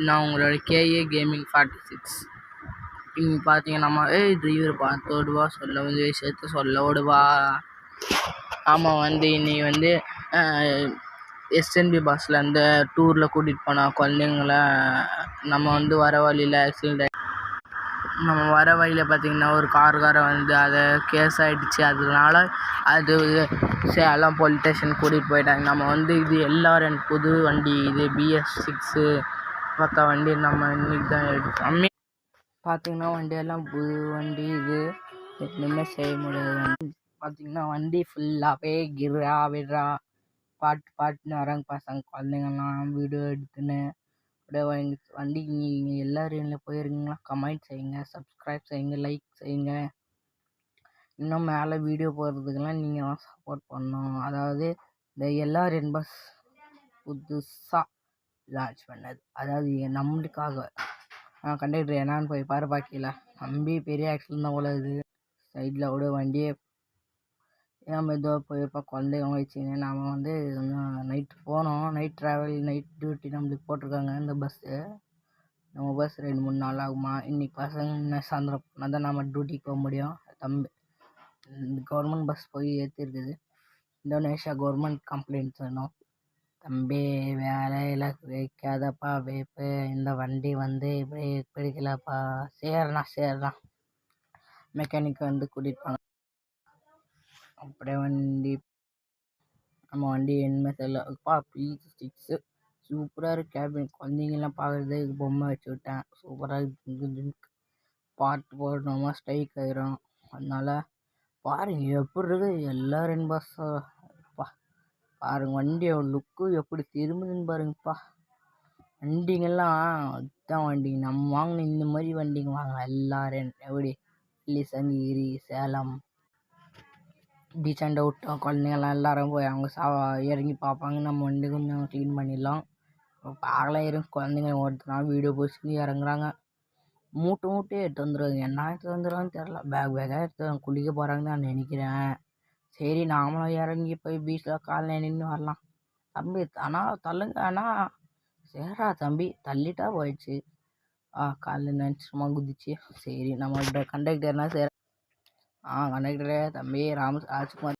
நான் உங்களோட K A gaming 46. இங்கே பார்த்தீங்கன்னா டிரைவர் பார்த்தோடுவா சொல்ல வந்து விஷயத்த சொல்ல விடுவா. ஆமாம் இன்னைக்கு எஸ்என்பி பஸ்ஸில் டூரில் கூட்டிகிட்டு போனால் குழந்தைங்கள நம்ம வர வழியில் ஆக்சிடெண்ட் நம்ம வர வழியில் பார்த்திங்கன்னா ஒரு காரன் அதை கேஸ் ஆகிடுச்சு. அதனால அது சேலம் போலீஸ் ஸ்டேஷன் கூட்டிகிட்டு போயிட்டாங்க. நம்ம இது எல்லாரும் புது வண்டி, இது BS6 பக்க வண்டி நம்ம இன்றைக்கி தான் எடுத்தோம். பார்த்திங்கன்னா வண்டியெல்லாம் புது வண்டி, இது எதுவுமே செய்ய முடியாது. பார்த்திங்கன்னா வண்டி ஃபுல்லாகவே கிர்ரா விட்றா பாட்டுன்னு வராங்க பசங்க குழந்தைங்கள்லாம் வீடியோ எடுத்துன்னு. அப்படியே வண்டி நீங்கள் எல்லோரும் போயிருக்கீங்களா? கமெண்ட் செய்யுங்க, சப்ஸ்கிரைப் செய்யுங்க, லைக் செய்யுங்க. இன்னும் மேலே வீடியோ போடுறதுக்கெல்லாம் நீங்கள் தான் சப்போர்ட் பண்ணணும். அதாவது இந்த எல்லாரும் பஸ் புதுசாக லான்ச் பண்ணது, அதாவது நம்மளுக்காக. கண்டக்டர் என்னான்னு போய் பாரு பாக்கியில் நம்பி பெரிய ஆக்சிடென்ட் தான் போல. இது சைடில் கூட வண்டியே நம்ம இதோ போயிருப்பா குழந்தைங்க வச்சுன்னு. நாம் நைட்டு போனோம், நைட் ட்ராவல், நைட் டியூட்டி நம்மளுக்கு போட்டிருக்காங்க. இந்த பஸ்ஸு நம்ம பஸ் 2-3 நாள் ஆகுமா. இன்றைக்கி பசங்க சாயந்தரம் போனால் தான் நம்ம டியூட்டிக்கு போக முடியும். தம்பி கவர்மெண்ட் பஸ் போய் ஏற்றிருக்குது. இந்தோனேஷியா கவர்மெண்ட் கம்ப்ளைண்ட் சொன்னோம். தம்பி வேலையில் வைக்காதப்பா வேப்பு, இந்த வண்டி இப்படி பிடிக்கலப்பா. சரிண்ணா மெக்கானிக் கூட்டிகிட்டு போங்க. அப்படியே நம்ம வண்டி என்ன தெரியலப்பா. BS6 சூப்பராக இருக்குது. கேபின் குழந்தைங்கள்லாம் பார்க்குறது பொம்மை வச்சு விட்டேன். சூப்பராக இருக்குது. பாட்டு போடணுமா ஸ்ட்ரைக் ஆகிரும். அதனால் பாருங்கள் எப்படி இருக்குது எல்லாரும் பஸ்ஸப்பா. பாருங்கள் வண்டியோட லுக்கு எப்படி திரும்புதுன்னு பாருங்கப்பா. வண்டிங்கெல்லாம் இதுதான் வண்டி நம்ம வாங்கின. இந்த மாதிரி வண்டிங்க வாங்க எல்லாரும். எப்படி சங்ககிரி, சேலம் டீசெண்டாக விட்டோம். குழந்தைங்கள்லாம் எல்லோரும் போய் அவங்க இறங்கி பார்ப்பாங்க. நம்ம வண்டி கொஞ்சம் க்ளீன் பண்ணிடலாம். பார்க்கலாம் இறங்கி குழந்தைங்க ஒருத்தனால வீடியோ போஸ்ட்டு இறங்குறாங்க. மூட்டை எடுத்து வந்துடுவாங்க. என்ன எடுத்து வந்துடுவான்னு தெரில. பேக்காக எடுத்து குளிக்க போகிறாங்கன்னு நான் நினைக்கிறேன். சரி நாமளும் இறங்கி போய் பீச்சில் காலைல நின்று வரலாம். தம்பி தள்ளுங்க அண்ணா. சரிடா தம்பி தள்ளிட்டா போயிடுச்சு. காலைல நினச்சிமா குதிச்சு. சரி நம்ம கண்டக்டர்னா சரி. கண்டக்டரே தம்பி ராஜ்குமார்